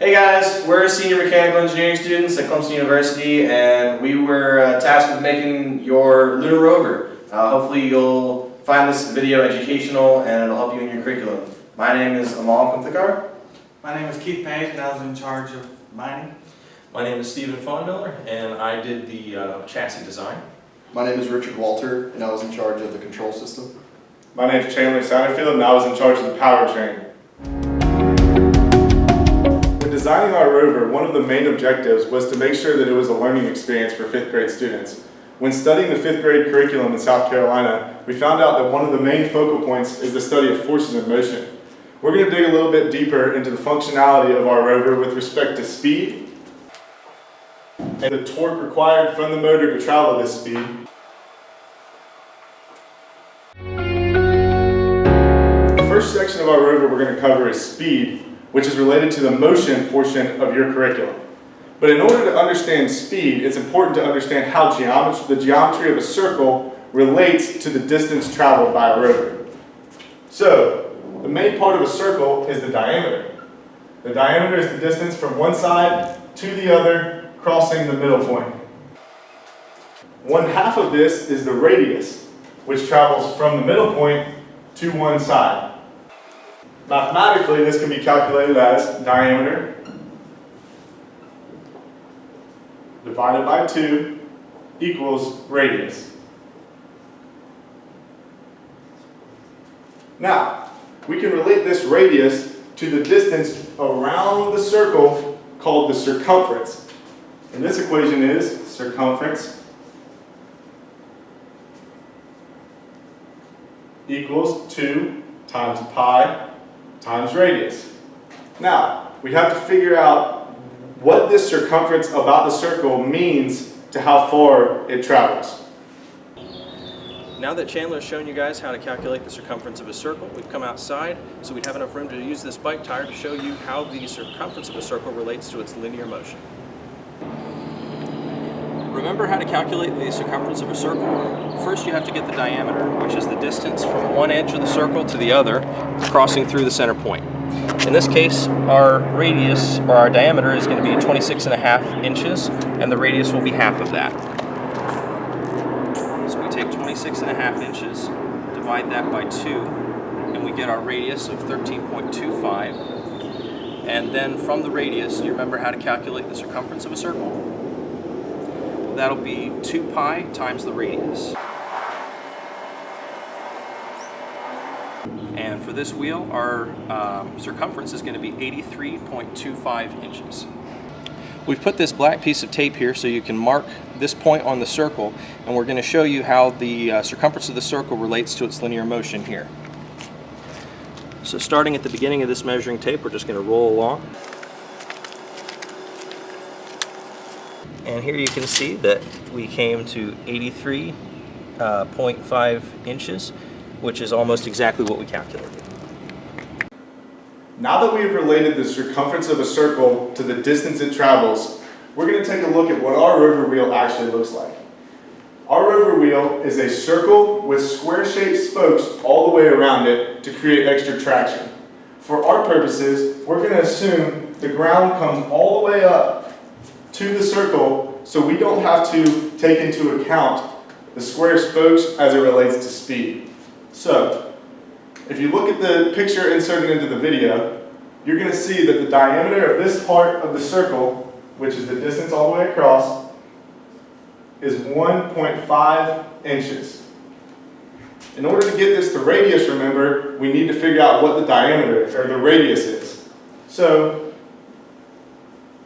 Hey guys, we're senior mechanical engineering students at Clemson University, and we were tasked with making your lunar rover. Hopefully you'll find this video educational and it'll help you in your curriculum. My name is Amal Kumthekar. My name is Keith Page and I was in charge of mining. My name is Stephen Fondmiller and I did the chassis design. My name is Richard Walter and I was in charge of the control system. My name is Chandler Satterfield and I was in charge of the powertrain. When designing our rover, one of the main objectives was to make sure that it was a learning experience for 5th grade students. When studying the 5th grade curriculum in South Carolina, we found out that one of the main focal points is the study of forces in motion. We're going to dig a little bit deeper into the functionality of our rover with respect to speed and the torque required from the motor to travel this speed. The first section of our rover we're going to cover is speed, which is related to the motion portion of your curriculum. But in order to understand speed, it's important to understand how the geometry of a circle relates to the distance traveled by a rover. So, the main part of a circle is the diameter. The diameter is the distance from one side to the other, crossing the middle point. 1/2 of this is the radius, which travels from the middle point to one side. Mathematically, this can be calculated as diameter divided by 2 equals radius. Now, we can relate this radius to the distance around the circle called the circumference. And this equation is circumference equals 2 times pi times radius. Now, we have to figure out what this circumference about the circle means to how far it travels. Now that Chandler has shown you guys how to calculate the circumference of a circle, we've come outside so we'd have enough room to use this bike tire to show you how the circumference of a circle relates to its linear motion. Remember how to calculate the circumference of a circle? First you have to get the diameter, which is the distance from one edge of the circle to the other, crossing through the center point. In this case, our radius, or our diameter, is going to be 26.5 inches, and the radius will be half of that. So we take 26.5 inches, divide that by 2, and we get our radius of 13.25. And then from the radius, you remember how to calculate the circumference of a circle? That'll be 2 pi times the radius. And for this wheel, our circumference is going to be 83.25 inches. We've put this black piece of tape here so you can mark this point on the circle, and we're going to show you how the circumference of the circle relates to its linear motion here. So starting at the beginning of this measuring tape, we're just going to roll along. And here you can see that we came to 83.5 inches, which is almost exactly what we calculated. Now that we've related the circumference of a circle to the distance it travels, we're going to take a look at what our rover wheel actually looks like. Our rover wheel is a circle with square-shaped spokes all the way around it to create extra traction. For our purposes, we're going to assume the ground comes all the way up to the circle, so we don't have to take into account the square spokes as it relates to speed. So, if you look at the picture inserted into the video, you're going to see that the diameter of this part of the circle, which is the distance all the way across, is 1.5 inches. In order to get this to radius, remember, we need to figure out what the diameter, or the radius is. So,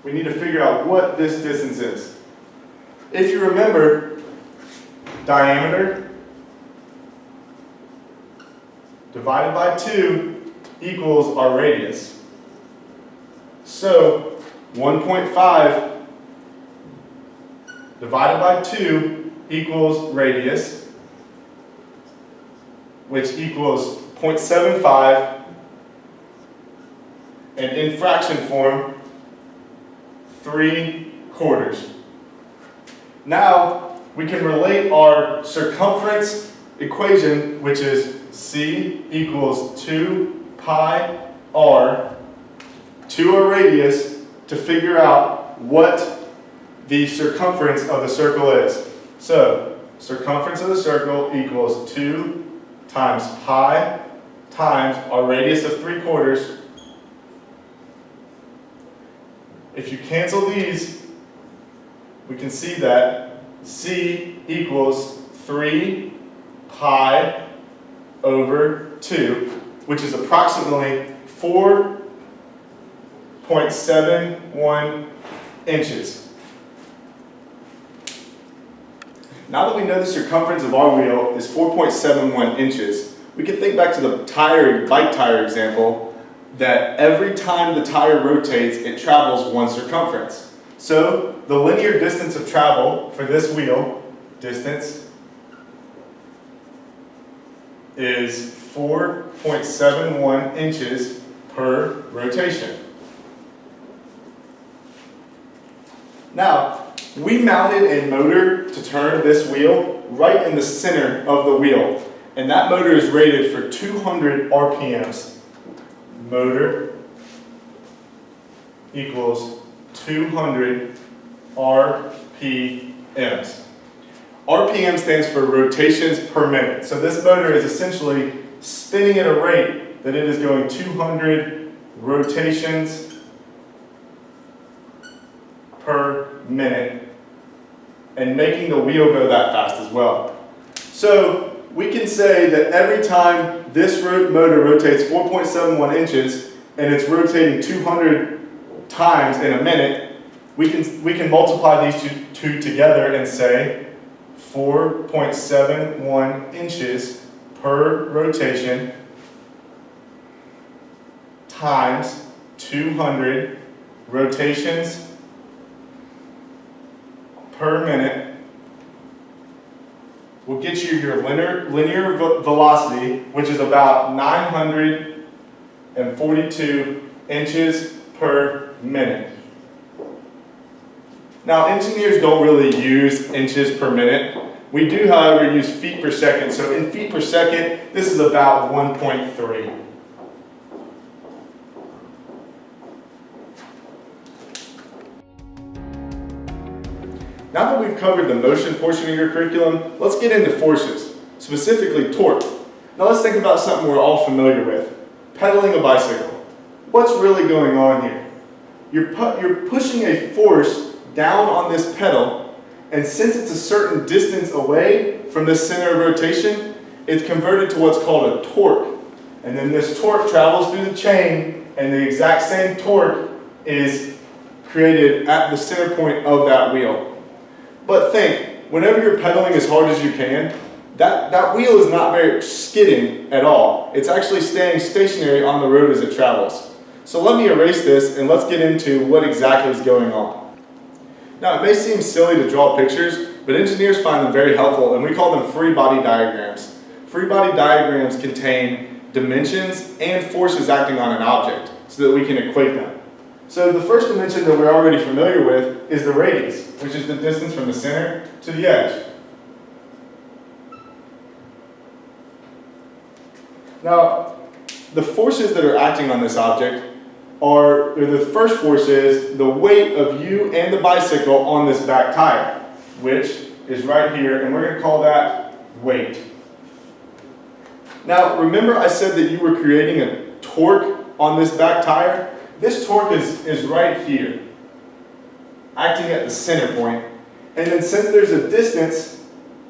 we need to figure out what this distance is. If you remember, diameter divided by 2 equals our radius. So 1.5 divided by 2 equals radius, which equals 0.75, and in fraction form, 3/4. Now we can relate our circumference equation, which is C equals 2 pi r, to our radius, to figure out what the circumference of the circle is. So, circumference of the circle equals 2 times pi times our radius of 3/4. If you cancel these, we can see that C equals 3 pi over 2, which is approximately 4.71 inches. Now that we know the circumference of our wheel is 4.71 inches, we can think back to the bike tire example, that every time the tire rotates, it travels one circumference. So the linear distance of travel for this wheel, distance, is 4.71 inches per rotation. Now, we mounted a motor to turn this wheel right in the center of the wheel, and that motor is rated for 200 RPMs. Motor equals 200 RPMs. RPM stands for rotations per minute. So this motor is essentially spinning at a rate that it is going 200 rotations per minute and making the wheel go that fast as well. So we can say that every time this motor rotates 4.71 inches and it's rotating 200 times in a minute, we can multiply these two together and say 4.71 inches per rotation times 200 rotations per minute will get you your linear velocity, which is about 942 inches per minute. Now, engineers don't really use inches per minute. We do, however, use feet per second. So in feet per second, this is about 1.3. Now that we've covered the motion portion of your curriculum, let's get into forces, specifically torque. Now let's think about something we're all familiar with, pedaling a bicycle. What's really going on here? You're pushing a force down on this pedal, and since it's a certain distance away from the center of rotation, it's converted to what's called a torque. And then this torque travels through the chain, and the exact same torque is created at the center point of that wheel. But think, whenever you're pedaling as hard as you can, that wheel is not very skidding at all. It's actually staying stationary on the road as it travels. So let me erase this and let's get into what exactly is going on. Now, it may seem silly to draw pictures, but engineers find them very helpful, and we call them free body diagrams. Free body diagrams contain dimensions and forces acting on an object so that we can equate them. So the first dimension that we're already familiar with is the radius, which is the distance from the center to the edge. Now, the forces that are acting on this object the first force is the weight of you and the bicycle on this back tire, which is right here, and we're going to call that weight. Now, remember I said that you were creating a torque on this back tire? This torque is right here, acting at the center point. And then since there's a distance,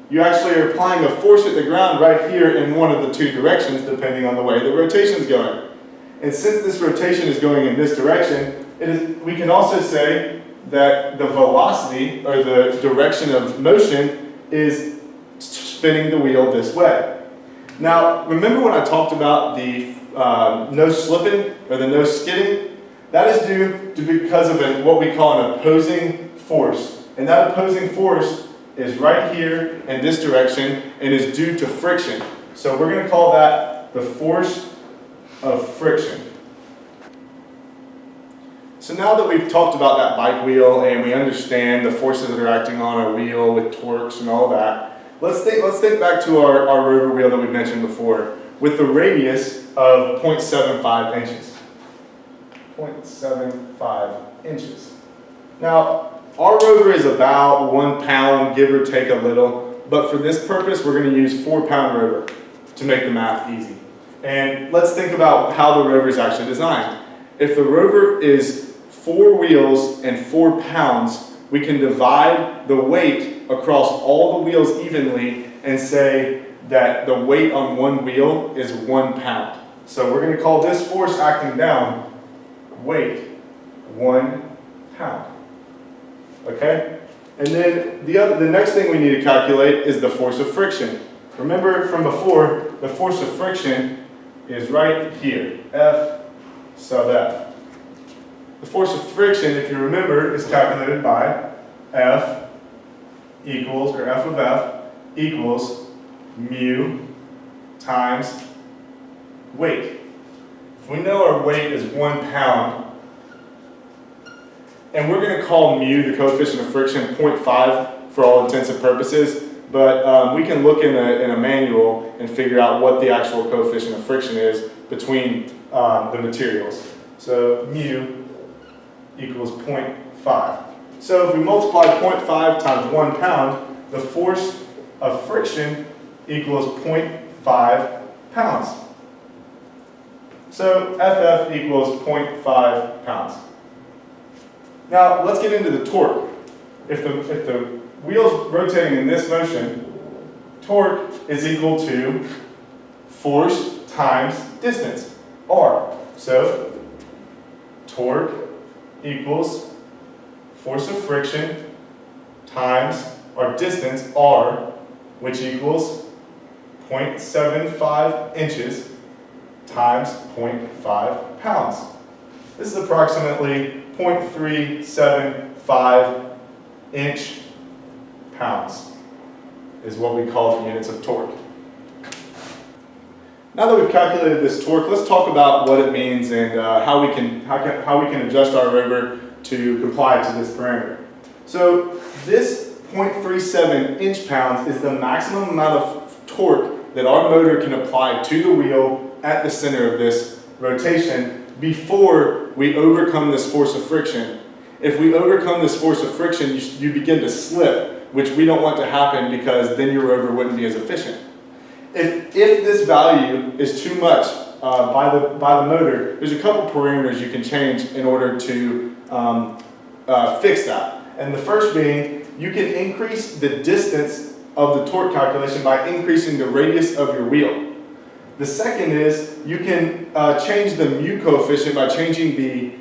you actually are applying a force at the ground right here in one of the two directions, depending on the way the rotation is going. And since this rotation is going in this direction, we can also say that the velocity, or the direction of motion, is spinning the wheel this way. Now, remember when I talked about the no slipping, or the no skidding? That is due to because of what we call an opposing force. And that opposing force is right here in this direction and is due to friction. So we're going to call that the force of friction. So now that we've talked about that bike wheel and we understand the forces that are acting on our wheel with torques and all that, let's think back to our rover wheel that we mentioned before with the radius of 0.75 inches. 0.75 inches. Now, our rover is about 1 pound, give or take a little, but for this purpose, we're going to use 4-pound rover to make the math easy. And let's think about how the rover is actually designed. If the rover is 4 wheels and 4 pounds, we can divide the weight across all the wheels evenly and say that the weight on one wheel is 1 pound. So we're going to call this force acting down weight 1 pound. Okay? And then the next thing we need to calculate is the force of friction. Remember from before, the force of friction is right here, F sub F. The force of friction, if you remember, is calculated by F equals, or F of F equals mu times weight. If we know our weight is 1 pound, and we're going to call mu, the coefficient of friction, 0.5 for all intents and purposes, but we can look in a manual and figure out what the actual coefficient of friction is between the materials. So mu equals 0.5. So if we multiply 0.5 times 1 pound, the force of friction equals 0.5 pounds. So FF equals 0.5 pounds. Now let's get into the torque. If the wheel's rotating in this motion, torque is equal to force times distance, R. So torque equals force of friction times our distance, R, which equals 0.75 inches times 0.5 pounds. This is approximately 0.375 inch pounds is what we call the units of torque. Now that we've calculated this torque, let's talk about what it means and how we can adjust our rover to comply to this parameter. So this 0.37 inch pounds is the maximum amount of torque that our motor can apply to the wheel at the center of this rotation before we overcome this force of friction. If we overcome this force of friction, you begin to slip, which we don't want to happen because then your rover wouldn't be as efficient. If this value is too much by the motor, there's a couple parameters you can change in order to fix that. And the first being, you can increase the distance of the torque calculation by increasing the radius of your wheel. The second is, you can change the mu coefficient by changing the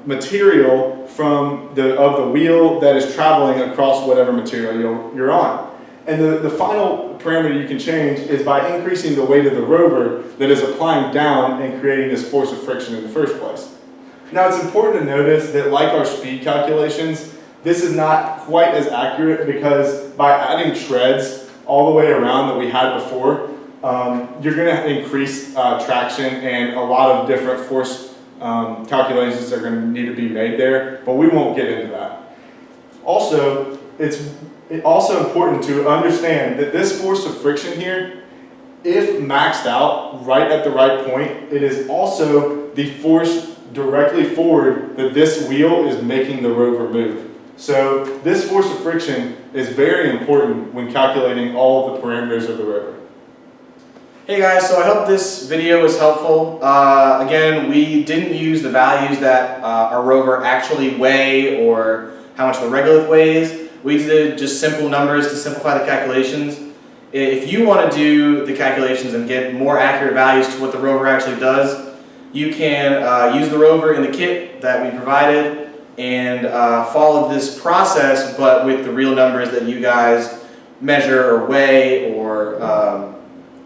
material of the wheel that is traveling across whatever material you're on. And the final parameter you can change is by increasing the weight of the rover that is applying down and creating this force of friction in the first place. Now it's important to notice that like our speed calculations, this is not quite as accurate because by adding treads all the way around that we had before, you're going to increase traction and a lot of different force calculations are going to need to be made there, but we won't get into that. Also, it's also important to understand that this force of friction here, if maxed out right at the right point, it is also the force directly forward that this wheel is making the rover move. So this force of friction is very important when calculating all of the parameters of the rover. Hey guys, so I hope this video was helpful. Again, we didn't use the values that our rover actually weigh or how much the regolith weighs. We did just simple numbers to simplify the calculations. If you want to do the calculations and get more accurate values to what the rover actually does, you can use the rover in the kit that we provided and follow this process, but with the real numbers that you guys measure or weigh or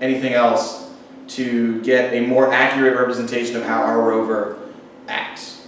anything else to get a more accurate representation of how our rover acts.